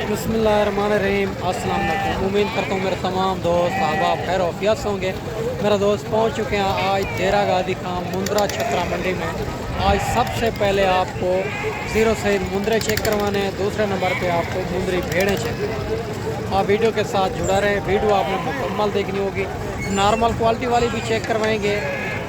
बिस्मिल्लाहिर्रहमानिर्रहीम। अस्सलाम वालेकुम। उम्मीद करता हूँ मेरे तमाम दोस्त अहबाब खैर वफियत होंगे। मेरा दोस्त पहुँच चुके हैं आज देरा गादी खां मुंद्रा छतरा मंडी में। आज सबसे पहले आपको ज़ीरो से मुंद्रे चेक करवाने हैं, दूसरे नंबर पे आपको मुंद्री भेड़ें चेक करवाने। आप वीडियो के साथ जुड़ा रहें, वीडियो आपने मुकम्मल देखनी होगी। नॉर्मल क्वालिटी वाली भी चेक करवाएंगे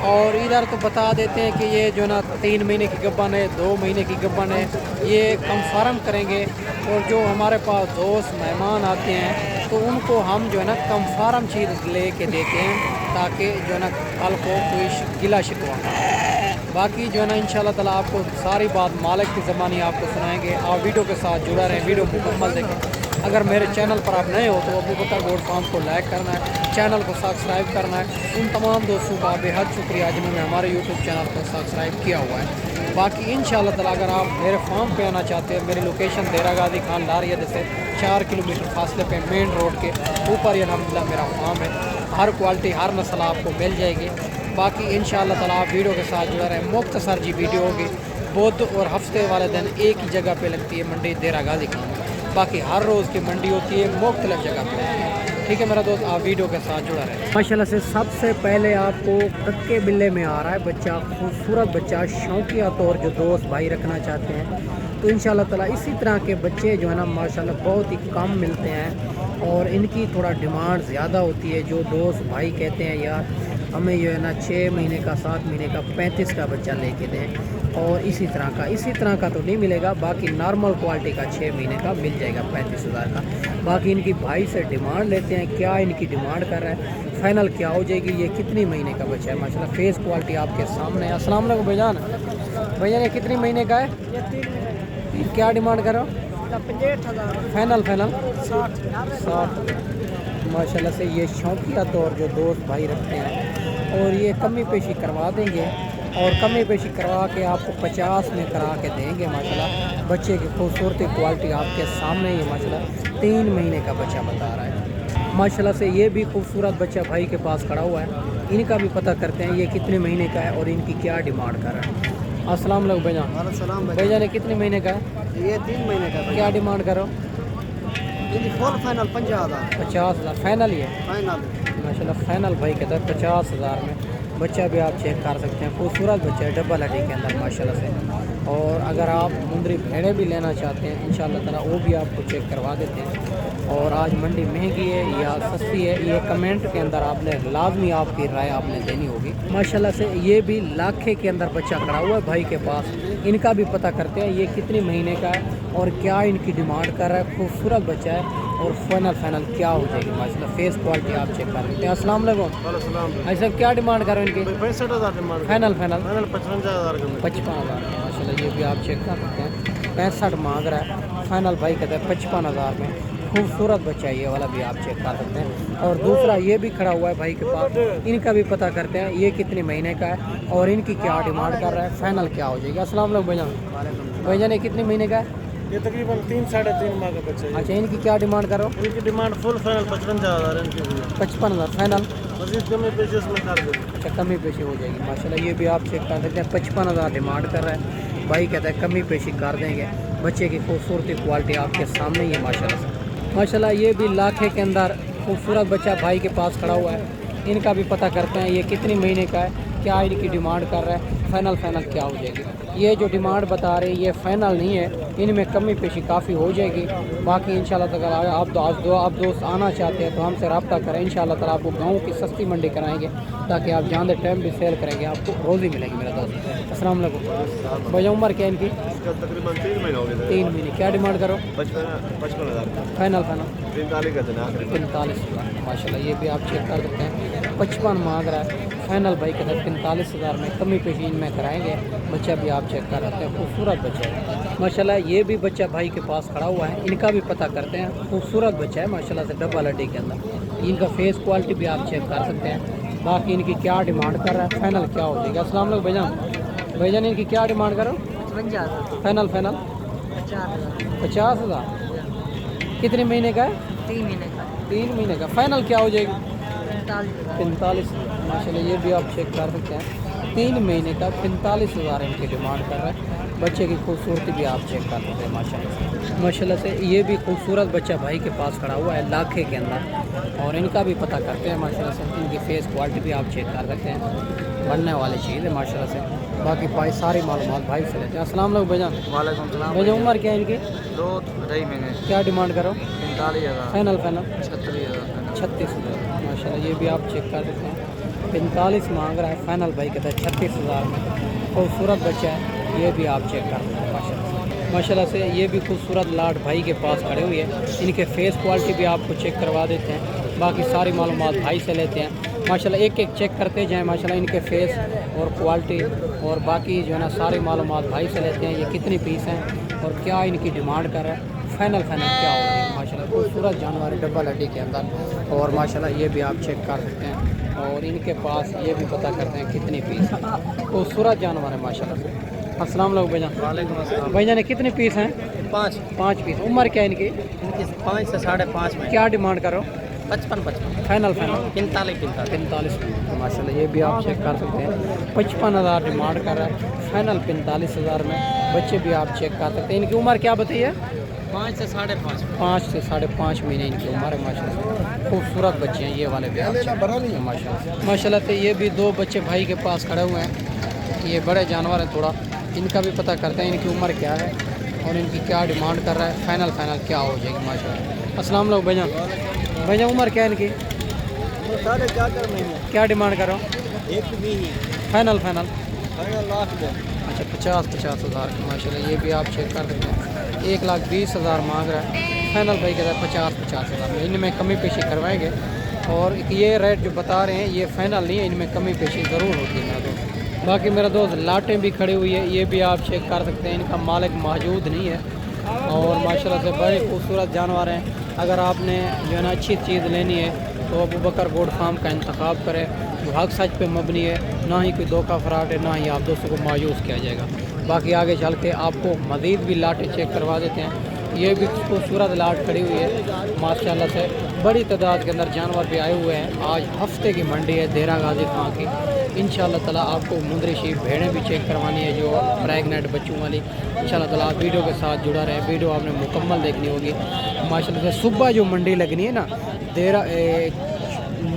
और इधर तो बता देते हैं कि ये जो ना 3 महीने की गब्बन है, 2 महीने की गब्बन है, ये कंफर्म करेंगे। और जो हमारे पास दोस्त मेहमान आते हैं तो उनको हम जो है ना कंफर्म चीज़ ले के देते हैं ताकि जो है ना कल को कोई गिला शिकवा। बाकी जो है ना इंशाल्लाह ताला आपको सारी बात मालिक की ज़बानी आपको सुनाएंगे। आप वीडियो के साथ जुड़ा रहें, वीडियो मुकम्मल देखें। अगर मेरे चैनल पर आप नए हो तो अबू बकर गोट फार्म को लाइक करना है, चैनल को सब्सक्राइब करना है। उन तमाम दोस्तों का बेहद शुक्रिया जिन्होंने हमारे यूट्यूब चैनल को सब्सक्राइब किया हुआ है। बाकी इंशाल्लाह ताला अगर आप मेरे फार्म पे आना चाहते हैं, मेरी लोकेशन देरा गादी खान लारियत से 4 किलोमीटर फासले पे मेन रोड के ऊपर अल्हम्दुलिल्लाह मेरा फार्म है। हर क्वालिटी हर नस्ल आपको मिल जाएगी। बाकी इंशाल्लाह ताला आप वीडियो के साथ जुड़ा रहें। मुख्तसर जी वीडियो होगी। बुध और हफ्ते वाले दिन एक ही जगह पे लगती है मंडी देरा गादी खान। बाकी हर रोज़ की मंडी होती है, मुख्तलिफ जगह पे होती है। ठीक है मेरा दोस्त, आप वीडियो के साथ जुड़ा रहे। माशाल्लाह से सबसे पहले आपको कक्के बिल्ले में आ रहा है बच्चा, खूबसूरत बच्चा, शौकिया तौर जो दोस्त भाई रखना चाहते हैं तो इंशाल्लाह ताला इसी तरह के बच्चे जो है ना माशाल्लाह बहुत ही कम मिलते हैं और इनकी थोड़ा डिमांड ज़्यादा होती है। जो दोस्त भाई कहते हैं यार हमें जो है ना 6 महीने का 7 महीने का 35 का बच्चा लेके दें और इसी तरह का तो नहीं मिलेगा। बाकी नॉर्मल क्वालिटी का 6 महीने का मिल जाएगा 35,000 का। बाकी इनकी भाई से डिमांड लेते हैं, क्या इनकी डिमांड कर रहा है, फाइनल क्या हो जाएगी, ये कितनी महीने का बच्चा है। माशाल्लाह फेस क्वालिटी आपके सामने है। अस्सलाम वालेकुम भाईजान। भैया ये कितनी महीने का है, क्या डिमांड कर रहे हो? 65,000 फाइनल 60 माशाल्लाह से ये शौकिया तौर जो दोस्त भाई रखते हैं और ये कमी पेशी करवा देंगे और कमी पेशी करवा के आपको 50 में करा के देंगे। माशाल्लाह बच्चे की खूबसूरती क्वालिटी आपके सामने ही। माशाल्लाह 3 महीने का बच्चा बता रहा है। माशाल्लाह से ये भी खूबसूरत बच्चा भाई के पास खड़ा हुआ है। इनका भी पता करते हैं ये कितने महीने का है और इनकी क्या डिमांड कर रहा है। अस्सलाम वालेकुम भैया। भैया ने कितने महीने का है? ये 3 महीने का क्या डिमांड करो? फुल फाइनल 50,000 50,000 फाइनल ही है। फाइनल माशाल्लाह फाइनल भाई कहता है 50,000 में। बच्चा भी आप चेक कर सकते हैं, खूबसूरत बच्चा है डबल हड्डी के अंदर माशाल्लाह से। और अगर आप मुंदरी भेड़े भी लेना चाहते हैं इंशाल्लाह ताला वो भी आपको चेक करवा देते हैं। और आज मंडी महंगी है या सस्ती है ये कमेंट के अंदर आपने लाजमी आपकी राय आपने देनी होगी। माशाल्लाह से ये भी लाखे के अंदर बच्चा खड़ा हुआ है भाई के पास। इनका भी पता करते हैं ये कितने महीने का है और क्या इनकी डिमांड कर रहा है। खूबसूरत बच्चा है और फाइनल क्या हो जाएगी। माशाल्लाह फेस क्वालिटी आप चेक कर सकते हैं। अस्सलाम वालेकुम। ऐसा क्या डिमांड कर रहे हैं इनकी? 65,000 डिमांड फाइनल 55,000 55,000 माशाल्लाह ये भी आप चेक कर सकते हैं। 65 मांग रहा है, फाइनल भाई कहते हैं 55,000 में। खूबसूरत बच्चा है ये वाला भी आप चेक कर सकते हैं। और दूसरा ये भी खड़ा हुआ है भाई के पास, इनका भी पता करते हैं ये कितने महीने का है और इनकी क्या डिमांड कर रहा है, फाइनल क्या हो जाएगी। अस्सलाम वालेकुम भैया। भैया ने कितने महीने का है? ये तकरीबन 3 साढ़े 3 माह का बच्चा है। अच्छा इनकी क्या डिमांड करो? इनकी डिमांड फुल फाइनल 55,000 इनकी हुई है। 55,000 फाइनल। मजीद कमी पेशी इसमें कर देंगे। अच्छा कमी पेशी हो जाएगी। माशाल्लाह ये भी आप चेक कर सकते हैं। 55,000 डिमांड कर रहा है भाई, कहता है कमी पेशी कर देंगे। बच्चे की खूबसूरती क्वालिटी आपके सामने ही है माशाल्लाह से। माशाल्लाह ये भी लाखे के अंदर खूबसूरत बच्चा भाई के पास खड़ा हुआ है। इनका भी पता करते हैं ये कितने महीने का है, क्या इनकी डिमांड कर रहा है, फाइनल क्या हो जाएगी। ये जो डिमांड बता रहे हैं ये फ़ाइनल नहीं है, इनमें कमी पेशी काफ़ी हो जाएगी। बाकी इंशाल्लाह ताला आप दोस्त आना चाहते हैं तो हमसे रब्ता करें। इंशाल्लाह ताला आपको गाँव की सस्ती मंडी कराएंगे ताकि आप जानते टाइम भी सेल करेंगे, आपको रोज़ी मिलेगी मेरा दोस्त। अस्सलाम वालेकुम। भैया उम्र क्या इनकी? तकरीबन 3 महीने हो गए। 3 महीने। क्या डिमांड करो? 55,000 फाइनल 45 का देना आखिरी 45,000 माशाल्लाह ये भी आप चेक कर सकते हैं। 55 मांग रहा है, फाइनल भाई कहता है 45,000 में कमी पेशी इनमें कराएंगे। बच्चा भी आप चेक कर सकते हैं, खूबसूरत बच्चा है माशाल्लाह। ये भी बच्चा भाई के पास खड़ा हुआ है, इनका भी पता करते हैं। खूबसूरत बच्चा है माशाल्लाह से डबल हड्डी के अंदर। इनका फेस क्वालिटी भी आप चेक कर सकते हैं। बाकी इनकी क्या डिमांड कर रहा है, फाइनल क्या हो जाएगा। अस्सलाम वालेकुम भैजान। भैजान इनकी क्या डिमांड करो? 55,000 फाइनल 50,000। कितने महीने का है? 3 महीने का 3 महीने का। फाइनल क्या हो जाएगी? 45,000 45,000 माशाल्लाह ये भी आप चेक कर सकते हैं। 3 महीने का 45,000 इनकी डिमांड कर रहा है। बच्चे की खूबसूरती भी आप चेक कर सकते हैं माशाल्लाह से। ये भी खूबसूरत बच्चा भाई के पास खड़ा हुआ है लाखे के अंदर, और इनका भी पता करते हैं माशाल्लाह से। इनकी फेस क्वालिटी भी आप चेक कर सकते हैं, बनने वाली चीज़ है माशाल्लाह से। बाकी भाई सारी मालूमात भाई से लेते हैं। अस्सलाम वालेकुम भाईजान। वालेकुम सलाम। भाईजान उम्र क्या है इनकी? 2-2.5 महीने। क्या डिमांड करो? 45,000। फाइनल 36,000। 36,000 माशाल्लाह। ये भी आप चेक कर सकते हैं, 45 मांग रहा है, फाइनल भाई कहता है 36,000 में। खूबसूरत बच्चा है, ये भी आप चेक कर सकते हैं माशाल्लाह से। ये भी खूबसूरत लाट भाई के पास खड़े हुए हैं। इनके फेस क्वालिटी भी आपको चेक करवा देते हैं, बाकी सारी मालूमात भाई से लेते हैं माशाल्लाह। एक एक चेक करते जाएँ माशाल्लाह, इनके फेस और क्वालिटी और बाकी जो है ना सारी मालूमात भाई से लेते हैं। ये कितनी पीस हैं और क्या इनकी डिमांड कर रहा है, फाइनल क्या होगी माशाल्लाह। खूबसूरत जानवर है डब्बा लड्डी के अंदर, और माशाल्लाह ये भी आप चेक कर सकते हैं। और इनके पास ये भी पता करते हैं कितनी पीस है। खूबसूरत जानवर है माशाल्लाह से। अस्सलाम वालेकुम भाईजान। वालेकुम अस्सलाम। भाईजान कितनी पीस हैं? 5 पीस। उम्र क्या है इनकी? 5 से 5.5 में। क्या डिमांड करो? 55 फाइनल 45 माशाल्लाह। ये भी आप चेक कर सकते हैं, 55,000 डिमांड कर रहा है, फाइनल 45,000 में। बच्चे भी आप चेक कर सकते हैं। इनकी उम्र क्या बताइए? 5 से 5.5। 5 से 5.5 महीने इनकी उम्र है माशाल्लाह। खूबसूरत बच्चे हैं ये वाले भी आप चेक कर सकते हैं माशाल्लाह से। ये भी 2 बच्चे भाई के पास खड़े हुए हैं। ये बड़े जानवर हैं थोड़ा, इनका भी पता करते हैं इनकी उम्र क्या है और इनकी क्या डिमांड कर रहा है, फाइनल क्या हो जाएगी माशाल्लाह। अस्सलाम वालेकुम भाईजान। भाईजान उम्र क्या है इनकी? 4.5 महीने। क्या डिमांड करो? एक भी ही फाइनल लाख में। अच्छा 50,000 माशाल्लाह। ये भी आप चेक कर सकते हैं, 1,20,000 मांग रहा है, फाइनल भाई कहता है 50,000 में। इनमें कमी पेशी करवाएंगे, और ये रेट जो बता रहे हैं ये फाइनल नहीं है, इनमें कमी पेशी ज़रूर होती है मेरा दोस्त। बाकी मेरा दोस्त लाटें भी खड़ी हुई है, ये भी आप चेक कर सकते हैं। इनका मालिक मौजूद नहीं है, और माशाल्लाह से बड़े खूबसूरत जानवर हैं। अगर आपने जो है ना अच्छी चीज़ लेनी है तो अबू बकर गोड फार्म का इंतखाब करें, जो हक सच पे मबनी है, ना ही कोई धोखा फराड है, ना ही आप दोस्तों को मायूस किया जाएगा। बाकी आगे चल के आपको मज़ीद भी लाटें चेक करवा देते हैं। ये भी खूबसूरत लाट खड़ी हुई है माशाल्लाह से। बड़ी तादाद के अंदर जानवर भी आए हुए हैं। आज हफ्ते की मंडी है देरा गाजी खां की। इंशाल्लाह ताला आपको मुंदरी शीप भेड़ें भी चेक करवानी है जो प्रेगनेंट बच्चों वाली। इंशाल्लाह ताला आप वीडियो के साथ जुड़ा रहे, वीडियो आपने मुकम्मल देखनी होगी माशाल्लाह से। सुबह जो मंडी लगनी है ना, देरा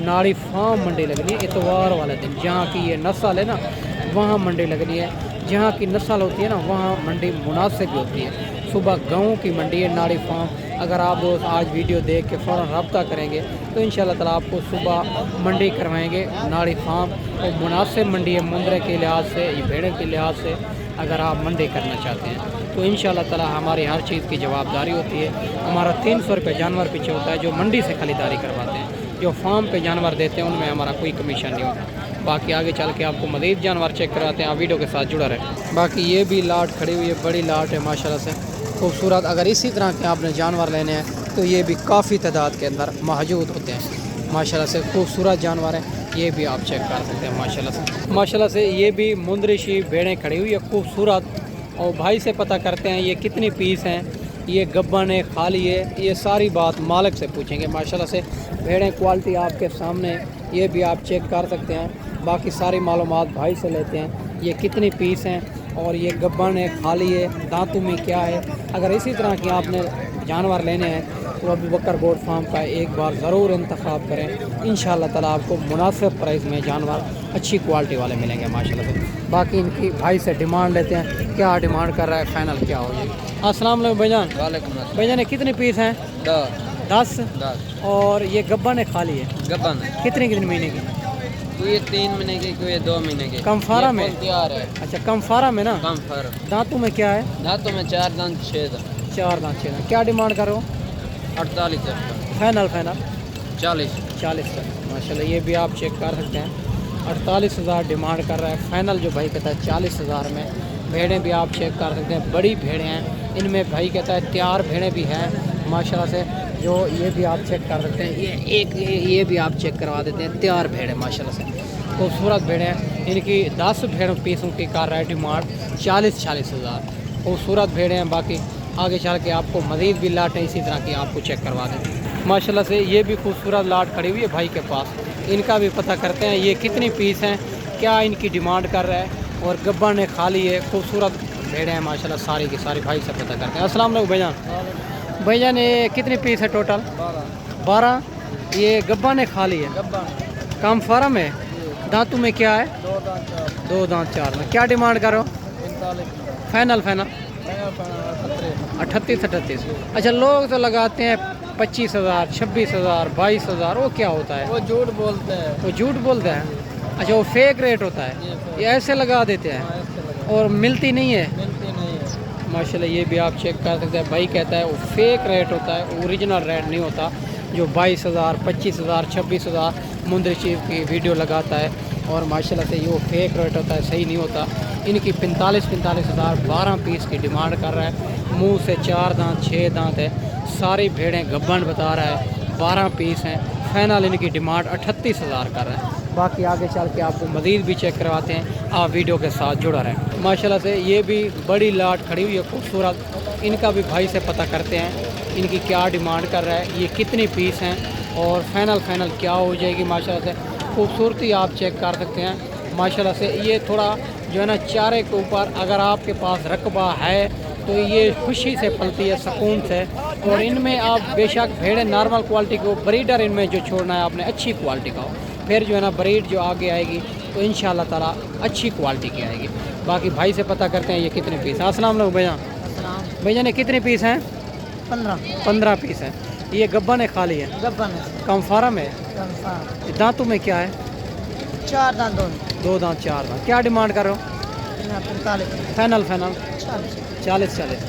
नाड़ी फार्म मंडी लगनी है इतवार वाले दिन। जहाँ की ये नस्ल है ना वहाँ मंडी लगनी है, जहाँ की नस्ल होती है ना वहाँ मंडी मुनासिब होती है। सुबह गाँव की मंडी है नाड़ी फार्म। अगर आप दोस्त आज वीडियो देख के फ़ौरन रब्ता करेंगे तो इंशाल्लाह ताला आपको सुबह मंडी करवाएंगे नाड़ी फार्म। और मुनासिब मंडी है मुंदरे के लिहाज से, भेड़ों के लिहाज से। अगर आप मंडी करना चाहते हैं तो इंशाल्लाह ताला हमारी हर चीज़ की जवाबदारी होती है। हमारा 300 रुपये जानवर पीछे होता है जो मंडी से खरीदारी करवाते हैं। जो फार्म पे जानवर देते हैं उनमें हमारा कोई कमीशन नहीं होता। बाकी आगे चल के आपको मज़ीद जानवर चेक कराते हैं, आप वीडियो के साथ जुड़ा रहे। बाकी ये भी लाट खड़ी हुई है, बड़ी लाट है माशाल्लाह से खूबसूरत। अगर इसी तरह के आपने जानवर लेने हैं तो ये भी काफ़ी तादाद के अंदर मौजूद होते हैं माशाल्लाह से। खूबसूरत जानवर है, ये भी आप चेक कर सकते हैं माशाल्लाह से। ये भी मुंदरी शीप भेड़ें खड़ी हुई है खूबसूरत, और भाई से पता करते हैं ये कितनी पीस हैं, ये गब्बन है खाली है, ये सारी बात मालिक से पूछेंगे माशाल्लाह से। भेड़ें क्वालिटी आपके सामने, ये भी आप चेक कर सकते हैं। बाकी सारी मालूमात भाई से लेते हैं, ये कितनी पीस हैं और ये गब्बन है खाली है, दांतों में क्या है। अगर इसी तरह की आपने जानवर लेने हैं तो अबू बकर गोड फार्म का एक बार ज़रूर इंतखाब करें। इंशाल्लाह ताला आपको मुनासिब प्राइस में जानवर अच्छी क्वालिटी वाले मिलेंगे माशाल्लाह से। बाकी इनकी भाई से डिमांड लेते हैं, क्या डिमांड कर रहा है, फाइनल क्या हो जाएगी। अस्सलाम वालेकुम भाईजान। वालेकुम अस्सलाम। भाईजान कितने पीस हैं? 10। और ये गब्बन है खाली है? गबन कितने महीने की? कोई 3 महीने की, कोई 2 महीने की। कमफारा में? तैयार है। अच्छा कमफारा में ना। कमफारा। दांतों में क्या है? दांतों में 4 दांत 6 दांत। 4 दांत 6 दांत। क्या डिमांड करो? 48 फाइनल 40 माशाल्लाह। ये भी आप चेक कर सकते हैं, 48,000 डिमांड कर रहा है। फाइनल जो भाई कहता है 40,000 में। भेड़ें भी आप चेक कर सकते हैं, बड़ी भेड़ें हैं इनमें। भाई कहता है तैयार भेड़ें भी हैं माशाल्लाह से, जो ये भी आप चेक कर सकते हैं। ये भी आप चेक करवा देते हैं, तैयार भेड़ है माशाल्लाह से, खूबसूरत भेड़ हैं। इनकी 10 भेड़ पीसों की कार रहा है डिमांड 40,000। खूबसूरत भेड़ें हैं। बाकी आगे चल के आपको मज़ीद भी लाट है इसी तरह की आपको चेक करवा देते हैं माशाल्लाह से। ये भी खूबसूरत लाट खड़ी हुई है भाई के पास, इनका भी पता करते हैं ये कितनी पीस हैं क्या इनकी डिमांड कर रहा है। और गब्बा ने खाली है, खूबसूरत भेड़ें हैं माशाल्लाह, सारी की सारी भाई से पता करते हैं। अस्सलाम वालेकुम भाईजान। भाईजान ये कितने पीस है टोटल? 12। ये गब्बा ने खाली है, कम फार्म है। दांतों में क्या है? 2 दांत 4 में। क्या डिमांड करो? फाइनल 38। अच्छा, लोग तो लगाते हैं 25,000, 26,000, 22,000। वो क्या होता है? वो झूठ बोलते हैं। वो झूठ बोलते हैं। अच्छा, वो फेक रेट होता है, ये ऐसे लगा देते हैं और मिलती नहीं है। माशाल्लाह, ये भी आप चेक कर सकते हैं। भाई कहता है वो फेक रेट होता है, ओरिजिनल रेट नहीं होता। जो 22,000, 25,000, 26,000 मुंदरी चीफ की वीडियो लगाता है और माशाल्लाह से ये वो फेक रेट होता है, सही नहीं होता। इनकी 45,000 12 पीस की डिमांड कर रहा है। मुंह से 4 दांत 6 दांत है, सारी भेड़ें गब्बन बता रहा है, 12 पीस हैं। फाइनल इनकी डिमांड 38,000 कर रहा है। बाकी आगे चल के आपको मज़ीद भी चेक करवाते हैं, आप वीडियो के साथ जुड़ा रहें। माशाल्लाह से ये भी बड़ी लाट खड़ी हुई है खूबसूरत, इनका भी भाई से पता करते हैं इनकी क्या डिमांड कर रहा है, ये कितनी पीस हैं और फाइनल क्या हो जाएगी। माशाल्लाह से खूबसूरती आप चेक कर सकते हैं। माशाल्लाह से ये थोड़ा जो है ना चारे के ऊपर अगर आपके पास रकबा है तो ये खुशी से पलती है, सुकून से। और इनमें आप बेशक भेड़ें नॉर्मल क्वालिटी को, ब्रीडर इनमें जो छोड़ना है आपने अच्छी क्वालिटी का हो, फिर जो है ना ब्रीड जो आगे आएगी तो इंशाल्लाह ताला अच्छी क्वालिटी की आएगी। बाकी भाई से पता करते हैं ये कितने पीस हैं। अस्सलाम वालेकुम भैया। भैया ने कितने पीस हैं? 15 पीस हैं। ये गब्बा ने खाली है, कम फार्म है। दांतों में क्या है? 4 दांत 2 दांत 4 दांत। क्या डिमांड कर रहे हो? 45 फाइनल 40।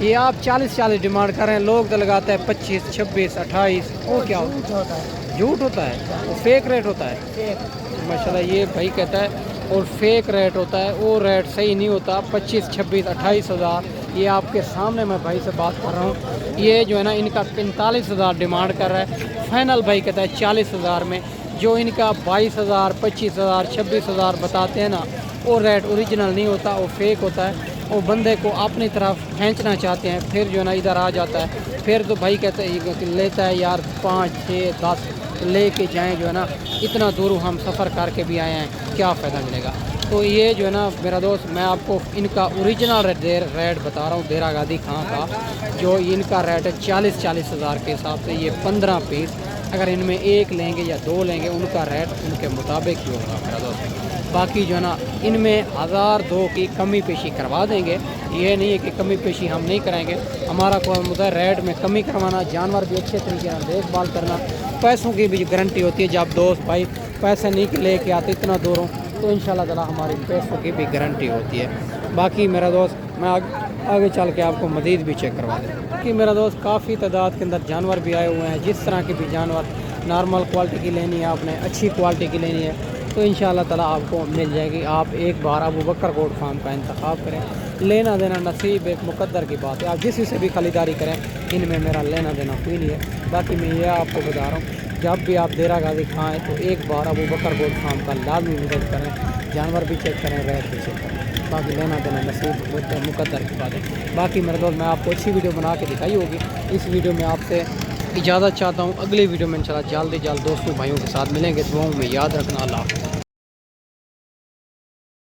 ये आप 40 डिमांड कर रहे हैं, लोग तो लगाते हैं 25, 26, 28। वो क्या होता है? झूठ होता है, वो फेक रेट होता है। माशाल्लाह, ये भाई कहता है और फेक रेट होता है, वो रेट सही नहीं होता। 25, 26, 28,000 ये आपके सामने मैं भाई से बात कर रहा हूँ। ये जो है ना इनका 45,000 डिमांड कर रहा है। फाइनल भाई कहता है 40,000 में। जो इनका 22,000, 25,000, 26,000 बताते हैं ना, वो रेट ओरिजिनल नहीं होता, वो फेक होता है। वो बंदे को अपनी तरफ खींचना चाहते हैं, फिर जो है ना इधर आ जाता है। फिर तो भाई कहते हैं लेता है यार 5, 6, 10 ले के जाएँ, जो है ना इतना दूर हम सफ़र करके भी आए हैं, क्या फ़ायदा मिलेगा। तो ये जो है ना मेरा दोस्त, मैं आपको इनका ओरिजिनल रेट बता रहा हूँ देरा गादी खां का। जो इनका रेट है 40,000 के हिसाब से। ये 15 पीस, अगर इनमें एक लेंगे या 2 लेंगे उनका रेट उनके मुताबिक ही होगा मेरा दोस्त। बाकी जो है ना इनमें 1000-2 की कमी पेशी करवा देंगे। ये नहीं है कि कमी पेशी हम नहीं कराएंगे, हमारा कोई मुद्दा रेट में कमी करवाना, जानवर भी अच्छे तरीके से देखभाल करना, पैसों की भी गारंटी होती है। जब दोस्त भाई पैसे नहीं ले के आते इतना दूरों, तो इंशाल्लाह ताला हमारी पैसों की भी गारंटी होती है। बाकी मेरा दोस्त मैं आगे चल के आपको मज़ीद भी चेक करवा दें कि मेरा दोस्त काफ़ी तादाद के अंदर जानवर भी आए हुए हैं। जिस तरह के भी जानवर नॉर्मल क्वालिटी की लेनी है आपने, अच्छी क्वालिटी की लेनी है, तो इंशाल्लाह ताला आपको मिल जाएगी। आप एक बार अबू बकर गोट फार्म का इंतखाब करें। लेना देना नसीब एक मुकद्दर की बात है, आप जिस से भी खरीदारी करें, इनमें मेरा लेना देना कोई नहीं है। बाकी मैं ये आपको बता रहा हूँ, जब भी आप देरा गाजी खाएँ तो एक बार अबू बकर गोट फार्म का लाजमी विजिट करें, जानवर भी चेक करें, रेट भी चेक करें। बाकी लेना देना नसीब मुकद्दर की बात है। बाकी मेरे दोस्त मैं आपको अच्छी वीडियो बना के दिखाई होगी। इस वीडियो में आपसे इजाज़त चाहता हूँ। अगली वीडियो में इंशाल्लाह जल्द दोस्तों भाइयों के साथ मिलेंगे। दुआओं में याद रखना। अल्लाह।